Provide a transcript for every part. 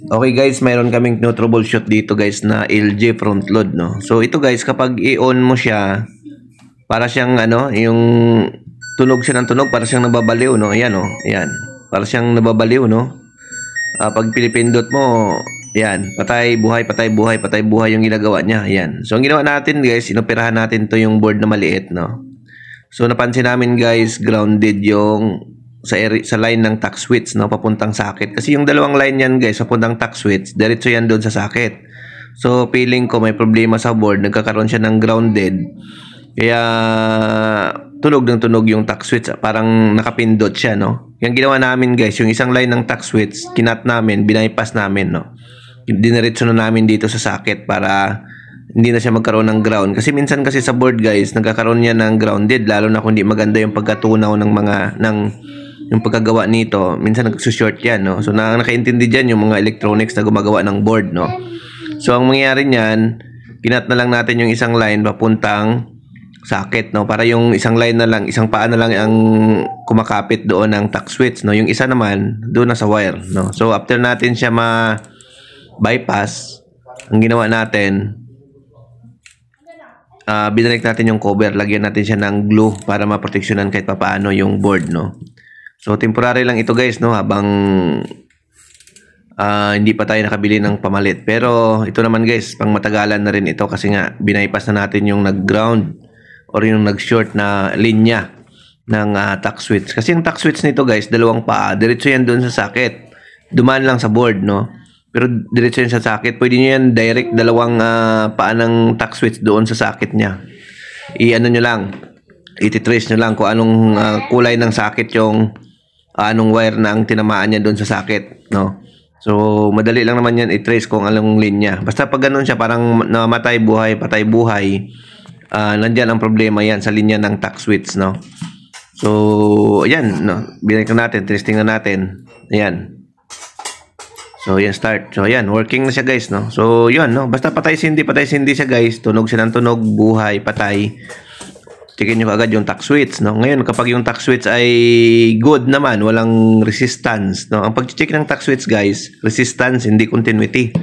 Okay guys, mayroon kaming no troubleshoot dito guys na LG front load, no. So ito guys, kapag i-on mo siya, para siyang ano, yung tunog siya ng tunog, para siyang nababaliw, no. Ayan, oh. Ayan. Para siyang nababaliw, no. Pag pinipindot mo, ayan, patay, buhay, patay, buhay, patay, buhay yung ginagawa niya. Ayan. So ang ginawa natin guys, inoperahan natin to yung board na maliit, no. So napansin namin guys, grounded yung sa line ng tack switch, no, papuntang socket. Kasi yung dalawang line yan guys, papuntang tack switch, diretso yan doon sa socket. So feeling ko may problema sa board, nagkakaroon siya ng grounded. Kaya tunog ng tunog yung tack switch, parang nakapindot siya, no. Yung ginawa namin guys, yung isang line ng tack switch, kinat namin, binaypass namin, no. Diniretso na namin dito sa socket para hindi na siya magkaroon ng ground. Kasi minsan kasi sa board guys, nagkakaroon niya ng grounded, lalo na kung hindi maganda yung pagkatunaw ng yung pagkagawa nito. Minsan nagsushort yan, no. So nakaintindi dyan yung mga electronics na gumagawa ng board, no. So ang mangyayari niyan, kinat na lang natin yung isang line papuntang socket, no, para yung isang line na lang, isang paa na lang ang kumakapit doon ng tack switch, no. Yung isa naman doon na sa wire, no. So after natin siya bypass, ang ginawa natin, binalik natin yung cover, lagyan natin siya ng glue para maproteksyonan kahit papaano yung board, no. So temporary lang ito guys, no, habang hindi pa tayo nakabili ng pamalit. Pero ito naman guys, pang matagalan na rin ito kasi nga binaypass na natin yung nag-ground or yung nag-short na linya ng tack switch. Kasi yung tack switch nito guys, dalawang paa, diretso yan doon sa socket. Dumaan lang sa board, no. Pero diretso yan sa socket. Pwede nyo yan direct dalawang paa ng tack switch doon sa socket niya. I-ano nyo lang, ititrace nyo lang kung anong kulay ng socket yung anong wire na ang tinamaan niya doon sa socket, no. So madali lang naman yan i-trace kung anong linya. Basta pag ganun siya, parang namatay buhay, patay buhay, nandyan ang problema yan sa linya ng tack switch, no. So ayan, no, binalik na natin, testing na natin. Ayan. So yan, start. So ayan, working na siya guys, no. So yun, no, basta patay sindi siya guys, tunog siya ng tunog, buhay, patay. Checkin nyo agad yung tack switch, no. Ngayon kapag yung tack switch ay good naman, walang resistance, no. Ang pag-check ng tack switch guys, resistance, hindi continuity.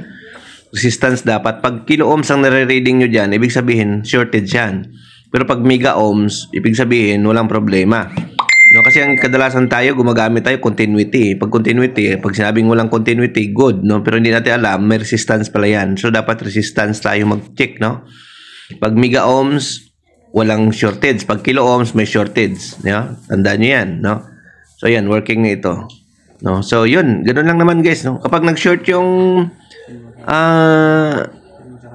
Resistance dapat, pag kilo ohms ang nare-reading nyo dyan, ibig sabihin shortage yan. Pero pag mega ohms, ibig sabihin walang problema, no. Kasi ang kadalasan tayo, gumagamit tayo continuity. Pag continuity, pag sinabing walang continuity, good, no. Pero hindi natin alam, may resistance pala yan. So dapat resistance tayo mag-check, no. Pag mega ohms, walang shortage. Pag kilo ohms, may shortage, no? Tandaan nyo yan, no. So yan, working na ito, no. So yun, ganun lang naman guys, no. Kapag nag-short yung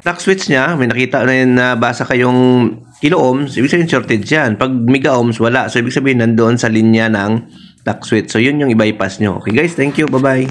tack switch niya, may nakita na yun, nabasa kayong kilo ohms, ibig sabihin shortage yan. Pag mega ohms, wala. So ibig sabihin nandoon sa linya ng tack switch. So yun yung i-bypass nyo. Okay guys, thank you, bye bye.